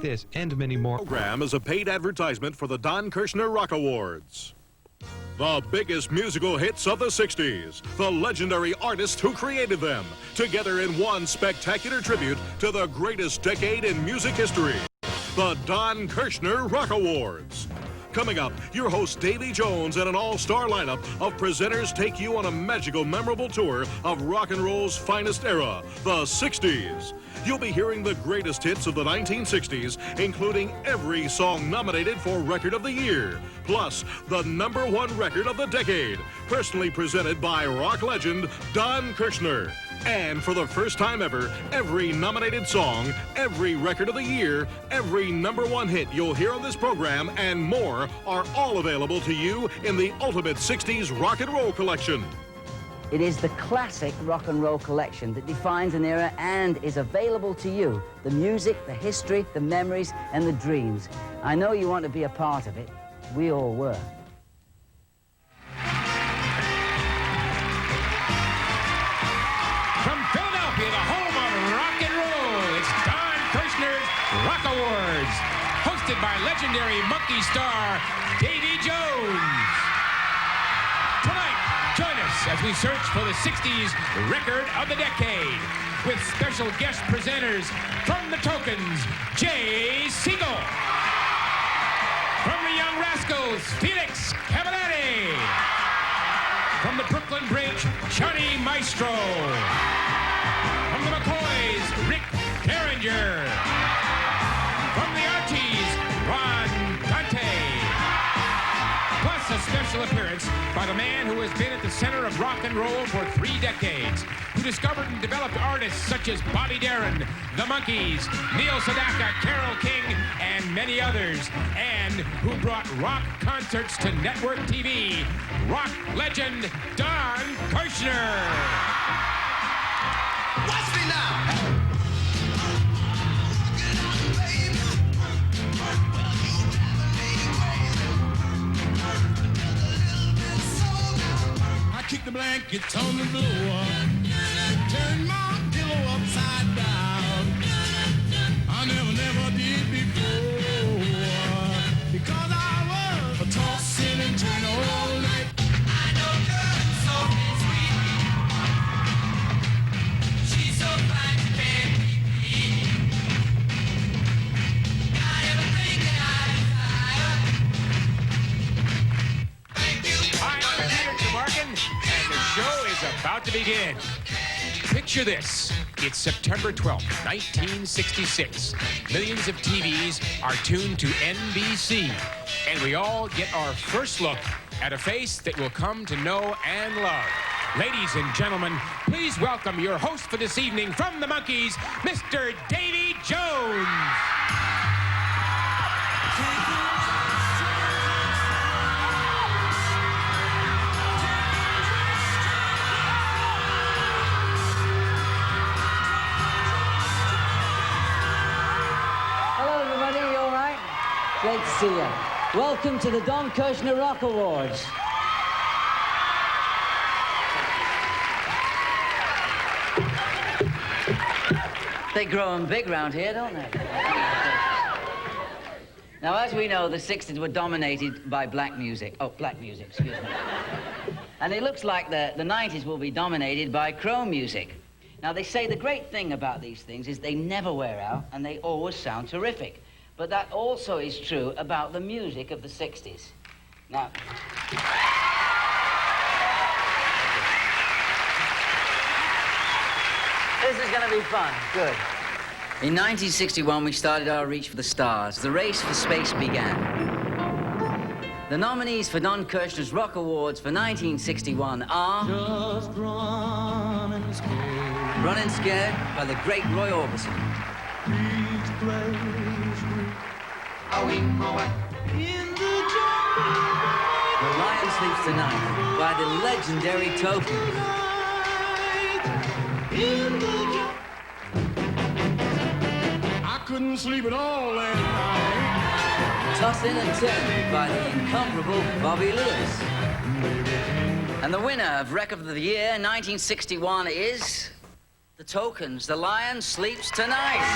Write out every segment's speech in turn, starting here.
This and many more. Program is a paid advertisement for the Don Kirschner Rock Awards. The biggest musical hits of the 60s, the legendary artists who created them, together in one spectacular tribute to the greatest decade in music history, the Don Kirschner Rock Awards. Coming up, your host Davy Jones and an all-star lineup of presenters take you on a magical, memorable tour of rock and roll's finest era, the 60s. You'll be hearing the greatest hits of the 1960s, including every song nominated for Record of the Year, plus the #1 record of the decade, personally presented by rock legend Don Kirschner. And for the first time ever, every nominated song, every record of the year, every #1 hit you'll hear on this program, and more are all available to you in the Ultimate 60s Rock and Roll Collection. It is the classic rock and roll collection that defines an era and is available to you. The music, the history, the memories, and the dreams. I know you want to be a part of it. We all were. From Philadelphia, the home of rock and roll, it's Don Kirschner's Rock Awards, hosted by legendary Monkee star Davy Jones. Tonight, join us as we search for the 60s record of the decade with special guest presenters from the Tokens, Jay Siegel. From the Young Rascals, Felix Cavallari. From the Brooklyn Bridge, Johnny Maestro. From the McCoys, Rick Derringer. From the Archies, Ron Dante. Plus a special appearance by the man who has been at the center of rock and roll for 3 decades, who discovered and developed artists such as Bobby Darin, the Monkees, Neil Sedaka, Carole King, and many others, and who brought rock concerts to network TV, rock legend Don Kirschner. Watch me now! Kick the blankets on the floor, turn my pillow upside down. I never did before, because I was tossing and turning all night. I know girl so sweet, she's so fine to baby. Got everything that I desire. Thank you. Hi, I'm Peter Tomarken, and the show is about to begin. Picture this. It's September 12th, 1966. Millions of TVs are tuned to NBC, and we all get our first look at a face that we'll come to know and love. Ladies and gentlemen, please welcome your host for this evening from the Monkees, Mr. Davy Jones. Great to see you. Welcome to the Don Kirschner Rock Awards. They grow 'em big round here, don't they? Now, as we know, the 60s were dominated by black music. Oh, black music, excuse me. And it looks like the 90s will be dominated by chrome music. Now, they say the great thing about these things is they never wear out and they always sound terrific. But that also is true about the music of the 60s. Now, this is going to be fun. Good. In 1961, we started our reach for the stars. The race for space began. The nominees for Don Kirschner's Rock Awards for 1961 are... Just running scared. Running Scared by the great Roy Orbison. Please play sweet. In the jungle. The Lion Sleeps Tonight by the legendary Tokens. In the jungle. I couldn't sleep at all last night. Tossin' and Turn by the incomparable Bobby Lewis. And the winner of Record of the Year 1961 is... The Tokens, The Lion Sleeps Tonight.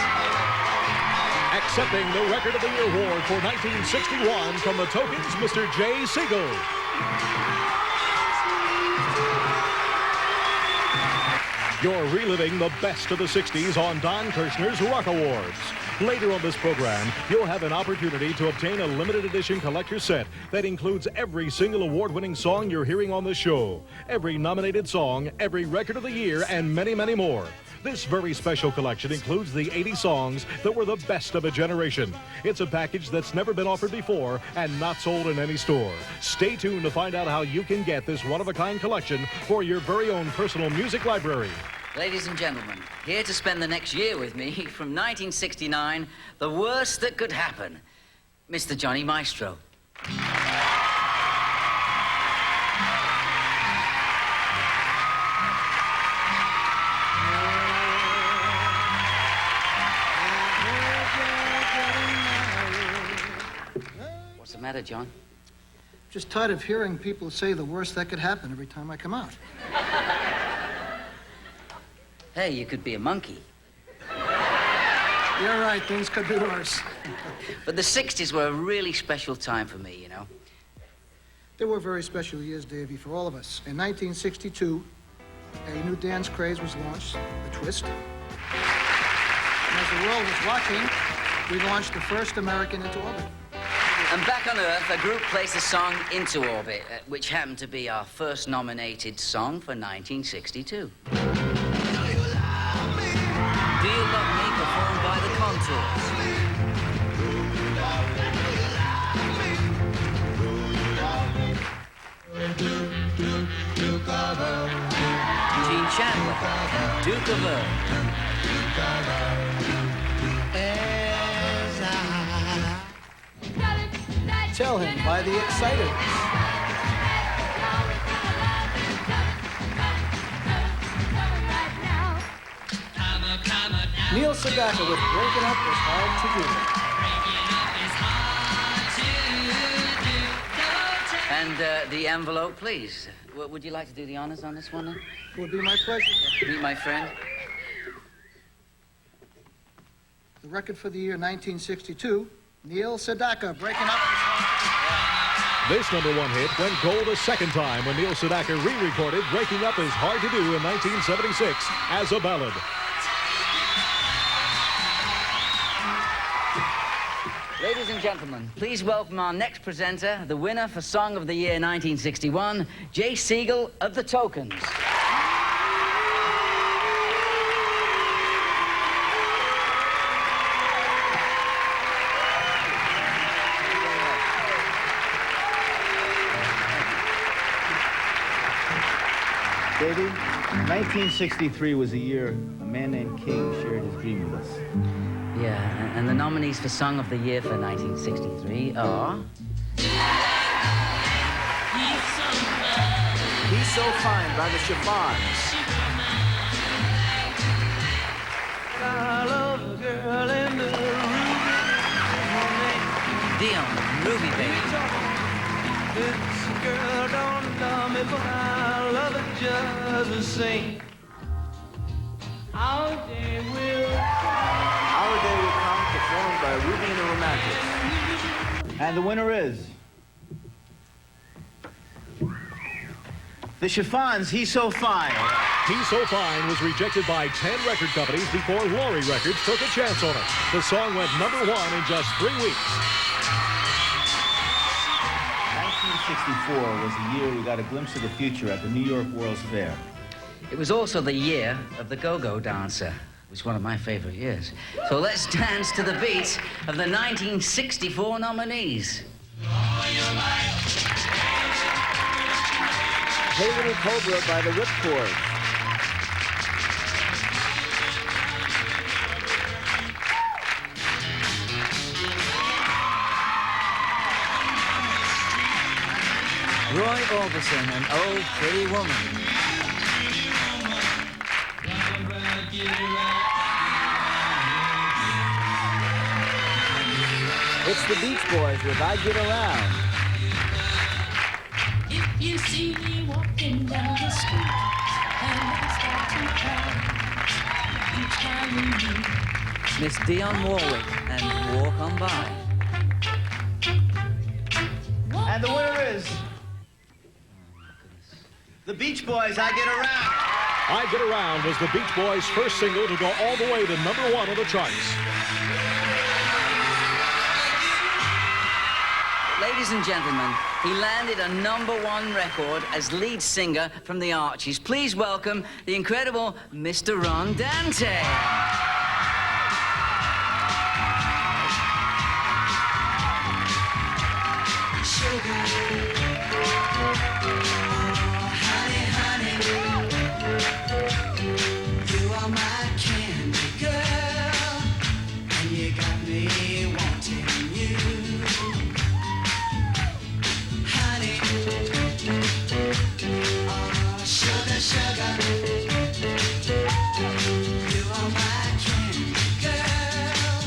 At accepting the Record of the Year award for 1961 from the Tokens, Mr. Jay Siegel. You're reliving the best of the 60s on Don Kirschner's Rock Awards. Later on this program, you'll have an opportunity to obtain a limited edition collector's set that includes every single award-winning song you're hearing on the show, every nominated song, every Record of the Year, and many, many more. This very special collection includes the 80 songs that were the best of a generation. It's a package that's never been offered before and not sold in any store. Stay tuned to find out how you can get this one-of-a-kind collection for your very own personal music library. Ladies and gentlemen, here to spend the next year with me, from 1969, the worst that could happen, Mr. Johnny Maestro. What's the matter, John? Just tired of hearing people say the worst that could happen every time I come out. Hey, you could be a monkey. You're right, things could be worse. But the 60s were a really special time for me, you know. They were very special years, Davy, for all of us. In 1962, a new dance craze was launched, the twist. And as the world was watching, we launched the first American into orbit. And back on Earth, a group placed a song into orbit, which happened to be our first nominated song for 1962. Do You Love Me, performed by the Contours. Gene Chandler, Duke of Earl. Tell Him by the Exciters. Neil Sedaka with Breaking Up Is Hard to Do. And the envelope, please. Would you like to do the honors on this one, then? It would be my pleasure. Meet my friend. The record for the year 1962, Neil Sedaka, Breaking Up Is Hard to Do. This #1 hit went gold a second time when Neil Sedaka re-recorded Breaking Up Is Hard to Do in 1976 as a ballad. Ladies and gentlemen, please welcome our next presenter, the winner for Song of the Year 1961, Jay Siegel of the Tokens. Davy, 1963 was a year a man named King shared his dream with us. Yeah, and the nominees for Song of the Year for 1963 are... He's So Fine by the Chiffons. I love a girl in the Dion, Ruby Baby. This girl don't love me, but I love her just the same. Our day will Come, performed by Ruby and the Romantics. And the winner is... the Chiffons, He's So Fine. He's So Fine was rejected by 10 record companies before Laurie Records took a chance on it. The song went #1 in just 3 weeks. 1964 was the year we got a glimpse of the future at the New York World's Fair. It was also the year of the go-go dancer. It was one of my favorite years. So let's dance to the beat of the 1964 nominees. Hey Little Cobra by the Ripcord. Roy Orbison and Oh Pretty Woman. It's the Beach Boys with I Get Around. If you see me walking down the street and I start to cry, you tell me Miss Dionne Warwick and Walk On By. And the winner is the Beach Boys, I Get Around. I Get Around was the Beach Boys' first single to go all the way to #1 on the charts. Ladies and gentlemen, he landed a #1 record as lead singer from the Archies. Please welcome the incredible Mr. Ron Dante. You are my candy girl, and you got me wanting you. Honey, oh, sugar, sugar. You are my candy girl,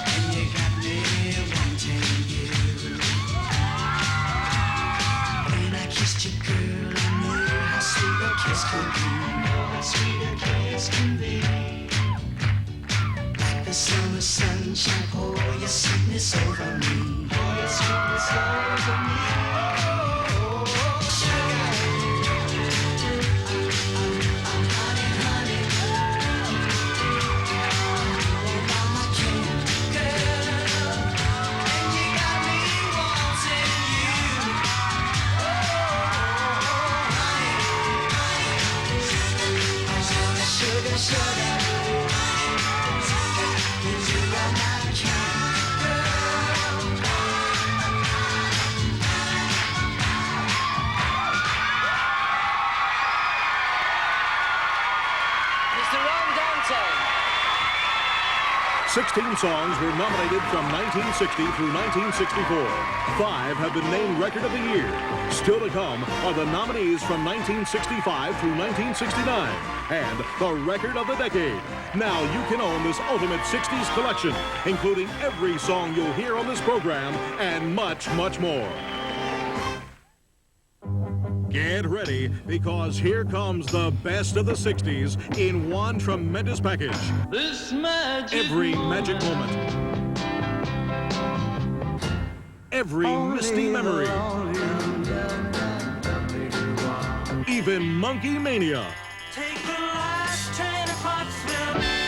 and you got me wanting you. When I kissed you, girl, I knew how sweet a kiss could be. Sweet a kiss can be. Like the summer sunshine, pour your sweetness over me. Pour your sweetness over me. Oh, sugar. Honey, honey. You are my candy girl, and you got me wanting you. Sugar, sugar, you are my candy girl. Mr. Ron Dante. 16 songs were nominated from 1960 through 1964. 5 have been named Record of the Year. Still to come are the nominees from 1965 through 1969 and the Record of the Decade. Now you can own this ultimate 60s collection, including every song you'll hear on this program and much, much more. Get ready, because here comes the best of the 60s in one tremendous package. Every magic moment. Every misty memory. Even Monkey Mania.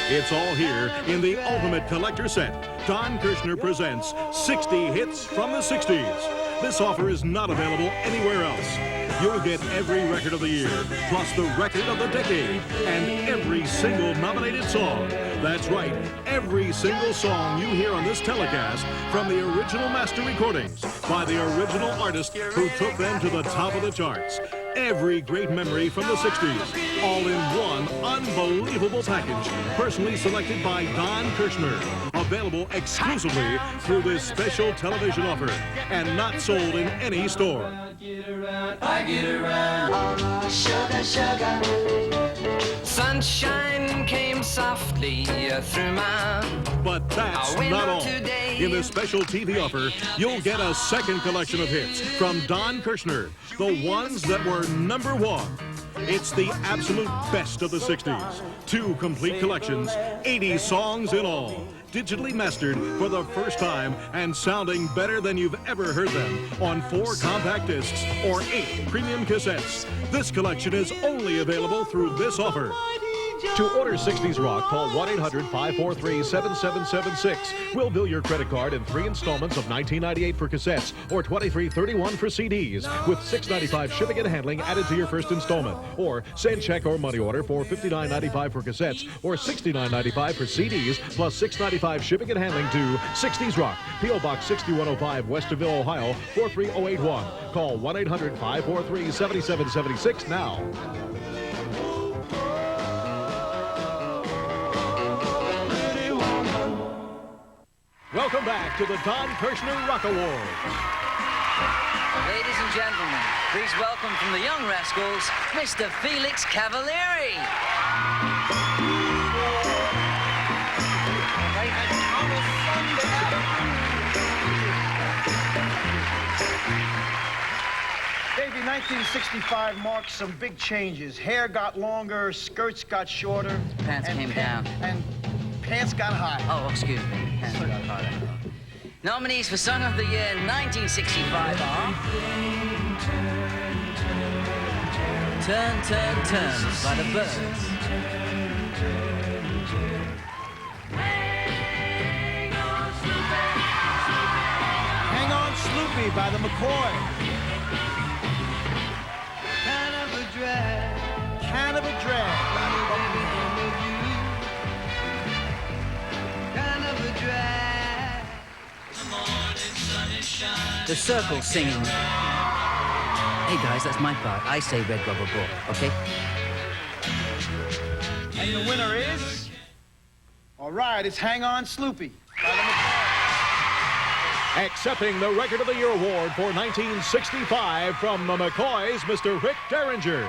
It's all here in the ultimate collector set. Don Kirschner presents 60 hits from the 60s. This offer is not available anywhere else. You'll get every record of the year, plus the record of the decade, and every single nominated song. That's right, every single song you hear on this telecast from the original master recordings by the original artist who took them to the top of the charts. Every great memory from the 60s, all in one unbelievable package, personally selected by Don Kirschner. Available exclusively through this special television offer and not sold in any store. I get around. Oh, sugar, sugar. Sunshine came softly through my. But that's not all. In this special TV offer, you'll get a second collection of hits from Don Kirschner, the ones that were #1. It's the absolute best of the 60s. 2 complete collections, 80 songs in all. Digitally mastered for the first time and sounding better than you've ever heard them on 4 compact discs or 8 premium cassettes. This collection is only available through this offer. To order 60s Rock, call 1-800-543-7776. We'll bill your credit card in 3 installments of $19.98 for cassettes or $23.31 for CDs, with $6.95 shipping and handling added to your first installment. Or send check or money order for $59.95 for cassettes or $69.95 for CDs, plus $6.95 shipping and handling to 60s Rock, P.O. Box 6105, Westerville, Ohio, 43081. Call 1-800-543-7776 now. Welcome back to the Don Kirschner Rock Awards. Ladies and gentlemen, please welcome from the Young Rascals, Mr. Felix Cavalieri. Davy, 1965 marked some big changes. Hair got longer, skirts got shorter. Pants came down. And Pants Got High. Oh, excuse me. Hands got harder. Nominees for Song of the Year in 1965 are Turn, Turn, Turn by the Birds. Hang On Sloopy by the McCoy. Kind of a drag. Kind of a Drag by the Buckley. Kind of a drag. The Circle singing. Hey guys, that's my part. I say Red Rubber Ball, okay? And the winner is... All right, it's Hang On Sloopy by the McCoy. Accepting the Record of the Year award for 1965 from the McCoys, Mr. Rick Derringer.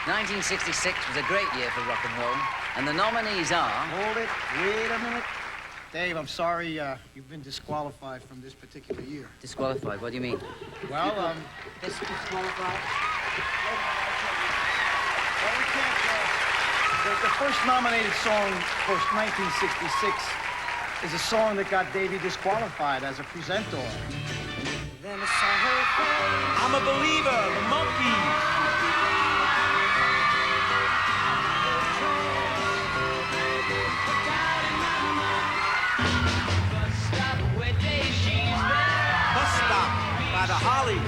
1966 was a great year for rock and roll, and the nominees are... Hold it. Wait a minute. Dave, I'm sorry you've been disqualified from this particular year. Disqualified, what do you mean? Well, Disqualified? well, we can't, the first nominated song for 1966 is a song that got Davy disqualified as a presenter. Then I saw her face. I'm a Believer, the Monkees. Bus Stop by the Hollies.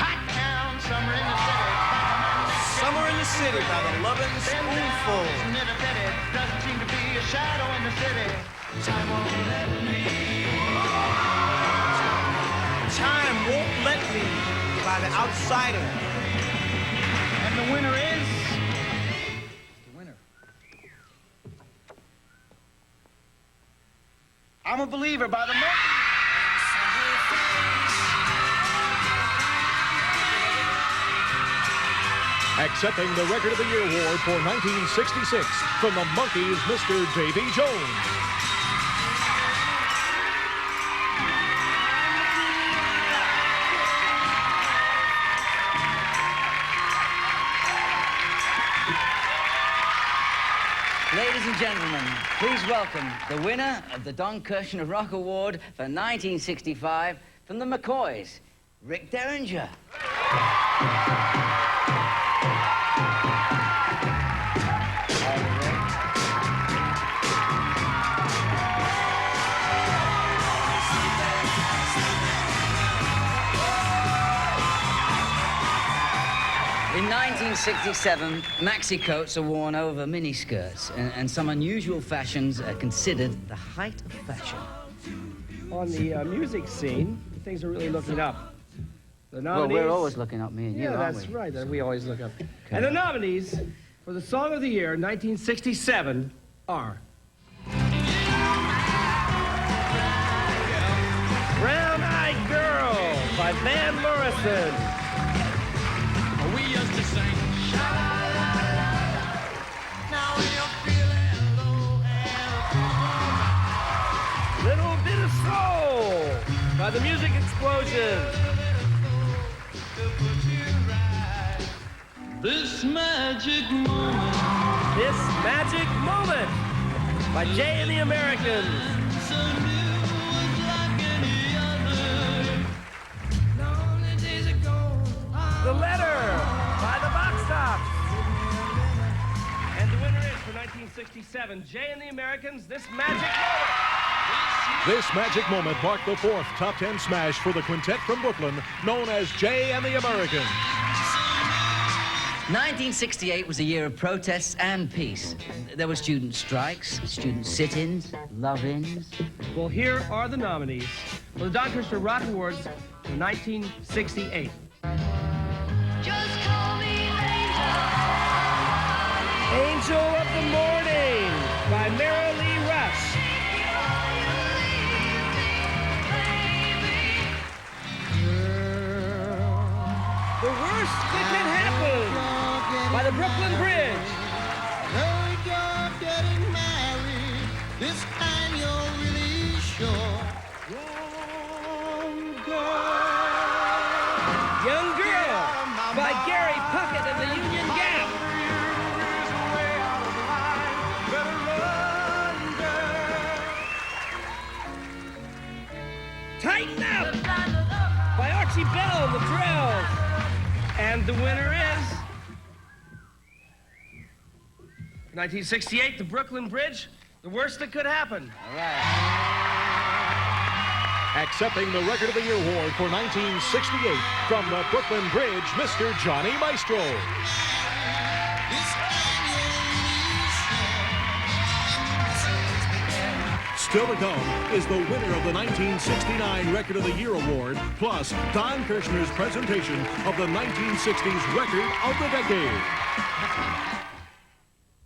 Hot town, summer in the city. Summer in the City by the Lovin' Spoonful. Doesn't seem to be a shadow in the city. Time won't let me. Time Won't Let Me by the Outsider. And the winner is... The winner. I'm a Believer by the Monkees. Accepting the Record of the Year award for 1966 from the Monkees, Mr. Davy Jones. Ladies and gentlemen, please welcome the winner of the Don Kirschner Rock Award for 1965 from the McCoys, Rick Derringer. In 1967, maxi coats are worn over miniskirts, and some unusual fashions are considered the height of fashion. On the music scene, things are really looking up. The Well, nominees... we're always looking up, me and you, Yeah, aren't that's we? right. We always look up. And the nominees for the Song of the Year 1967 are... Brown Eyed Girl by Van Morrison. We used to sing. Now you're feeling low and Little Bit of Soul by the Music Explosion. this magic moment. This Magic Moment by Jay and the Americans. So new was like any other. Lonely days ago. The Letter by the Box Tops. And the winner is for 1967, Jay and the Americans, This Magic Moment. This magic moment marked the fourth top 10 smash for the quintet from Brooklyn, known as Jay and the Americans. 1968 was a year of protests and peace. There were student strikes, student sit-ins, love-ins. Well, here are the nominees for the Don Kirschner Rock Awards for 1968. Just call me Angel of the Morning by Mary Lee Rush. The Worst That Can Happen by the Brooklyn Bridge. Heard you're getting married. This time you're really sure. Young Girl by Gary Puckett of the Union Gap. Tighten Up by Archie Bell and the Drills. And the winner is 1968, the Brooklyn Bridge, The Worst That Could Happen. All right. Accepting the Record of the Year award for 1968 from the Brooklyn Bridge, Mr. Johnny Maestro. Still to come is the winner of the 1969 Record of the Year award, plus Don Kirschner's presentation of the 1960s Record of the Decade.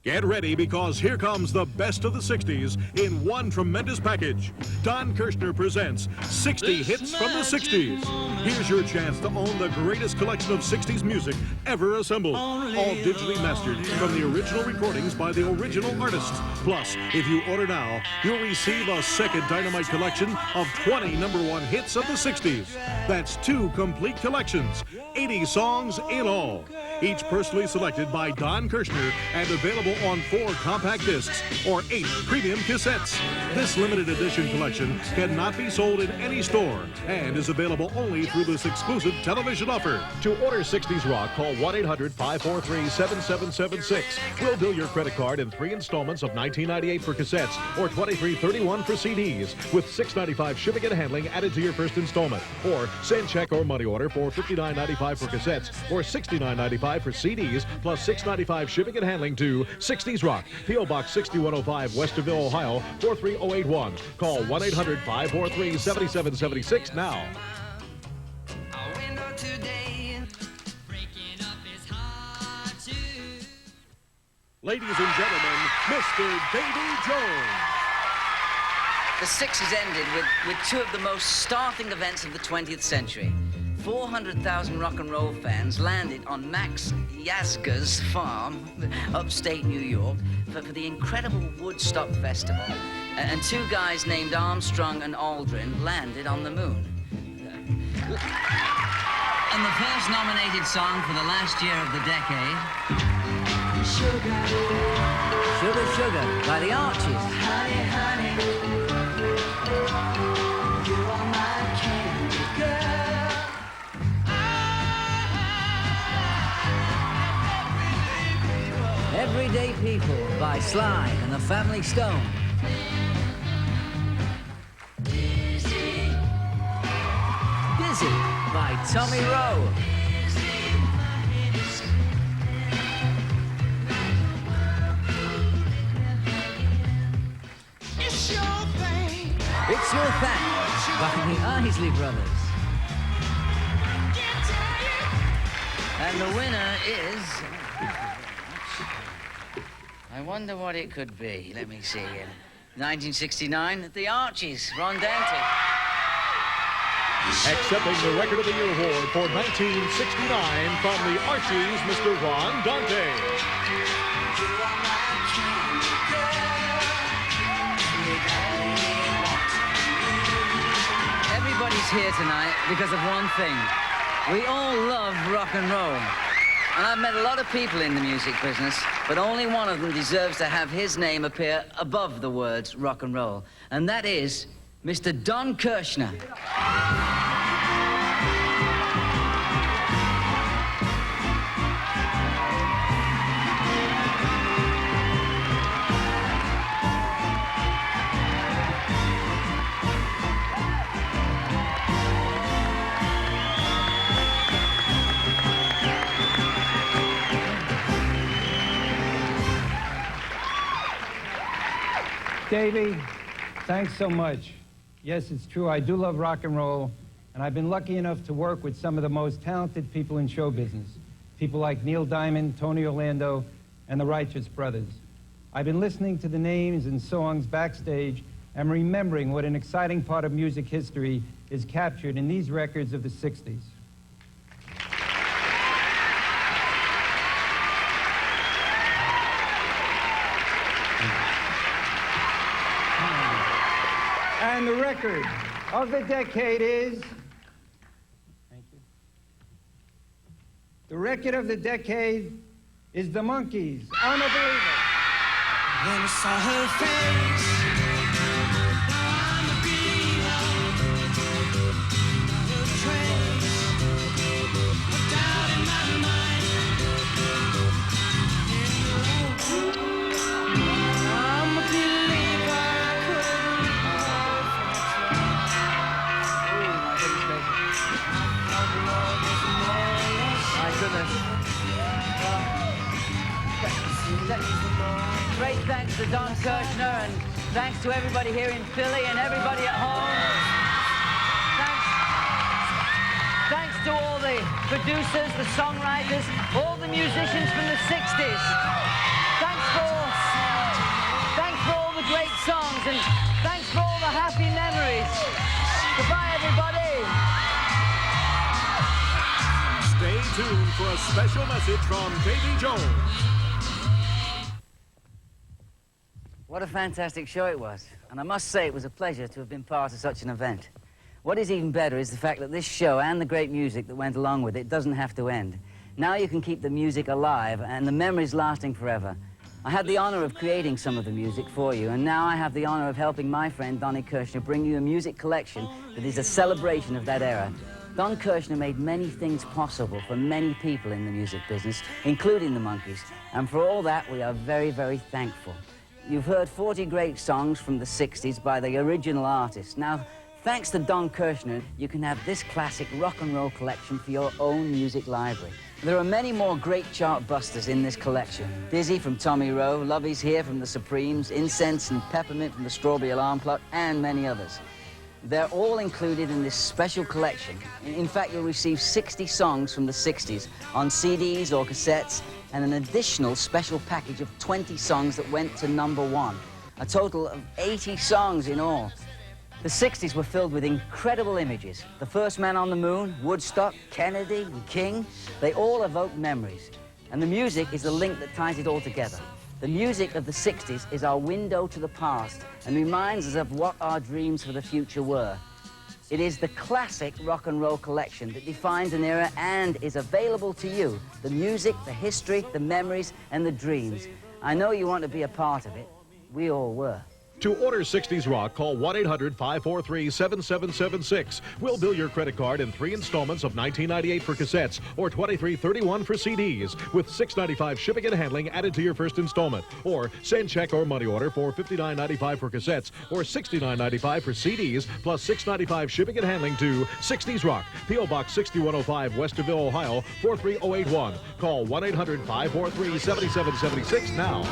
Get ready, because here comes the best of the 60s in one tremendous package. Don Kirschner presents 60 hits from the 60s. Here's your chance to own the greatest collection of 60s music ever assembled. All digitally mastered from the original recordings by the original artists. Plus, if you order now, you'll receive a second dynamite collection of 20 #1 hits of the 60s. That's 2 complete collections, 80 songs in all. Each personally selected by Don Kirschner and available on 4 compact discs or 8 premium cassettes. This limited edition collection cannot be sold in any store and is available only through this exclusive television offer. To order 60s Rock, call 1-800-543-7776. We'll bill your credit card in 3 installments of $19.98 for cassettes or $23.31 for CDs, with $6.95 shipping and handling added to your first installment. Or send check or money order for $59.95 for cassettes or $69.95 for CDs, plus $6.95 shipping and handling to 60s Rock, P.O. Box 6105, West DeVille, Ohio, 43081. Call 1-800-543-7776 now. Ladies and gentlemen, Mr. Davy Jones. The 60s ended with 2 of the most startling events of the 20th century. 400,000 rock and roll fans landed on Max Yasgur's farm, upstate New York, for the incredible Woodstock Festival. And 2 guys named Armstrong and Aldrin landed on the moon. And the first nominated song for the last year of the decade, Sugar, Sugar by the Archies. Honey, honey, you are my candy girl. Everyday People by Sly and the Family Stone. Dizzy by Tommy Rowe. It's your thing. It's Your Thing by the Isley Brothers. And the winner is... I wonder what it could be. Let me see. 1969, the Archies, Ron Dante. Accepting the Record of the Year award for 1969 from the Archies, Mr. Ron Dante. Everybody's here tonight because of one thing. We all love rock and roll. And I've met a lot of people in the music business, but only one of them deserves to have his name appear above the words rock and roll. And that is Mr. Don Kirschner. Davy, thanks so much. Yes, it's true, I do love rock and roll, and I've been lucky enough to work with some of the most talented people in show business. People like Neil Diamond, Tony Orlando, and the Righteous Brothers. I've been listening to the names and songs backstage and remembering what an exciting part of music history is captured in these records of the 60s. And the record of the decade is... Thank you. The record of the decade is the Monkees, I'm a Believer. Then I saw her face. Now I'm a believer. Not a trace of doubt in my mind. I'm a believer. I couldn't My goodness. Great thanks to Don Kirschner, and thanks to everybody here in Philly and everybody at home. Thanks to all the producers, the songwriters, all the musicians from the 60s. Thanks for all the great songs, and thanks for all the happy memories. Goodbye, everybody. Stay tuned for a special message from Davy Jones. What a fantastic show it was. And I must say it was a pleasure to have been part of such an event. What is even better is the fact that this show and the great music that went along with it doesn't have to end. Now you can keep the music alive and the memories lasting forever. I had the honor of creating some of the music for you, and now I have the honor of helping my friend Donnie Kirschner bring you a music collection that is a celebration of that era. Don Kirschner made many things possible for many people in the music business, including the Monkees, and for all that we are very, very thankful. You've heard 40 great songs from the 60s by the original artists. Now, thanks to Don Kirschner, you can have this classic rock and roll collection for your own music library. There are many more great chart busters in this collection. Dizzy from Tommy Rowe, Lovey's Here from the Supremes, Incense and Peppermint from the Strawberry Alarm Clock, and many others. They're all included in this special collection. In fact, you'll receive 60 songs from the 60s on CDs or cassettes, and an additional special package of 20 songs that went to #1. A total of 80 songs in all. The 60s were filled with incredible images. The first man on the moon, Woodstock, Kennedy, and King, they all evoke memories. And the music is the link that ties it all together. The music of the 60s is our window to the past and reminds us of what our dreams for the future were. It is the classic rock and roll collection that defines an era and is available to you. The music, the history, the memories, and the dreams. I know you want to be a part of it. We all were. To order 60s Rock, call 1-800-543-7776. We'll bill your credit card in 3 installments of $19.98 for cassettes or $23.31 for CDs, with $6.95 shipping and handling added to your first installment. Or send check or money order for $59.95 for cassettes or $69.95 for CDs, plus $6.95 shipping and handling to 60s Rock, P.O. Box 6105, Westerville, Ohio, 43081. Call 1-800-543-7776 now.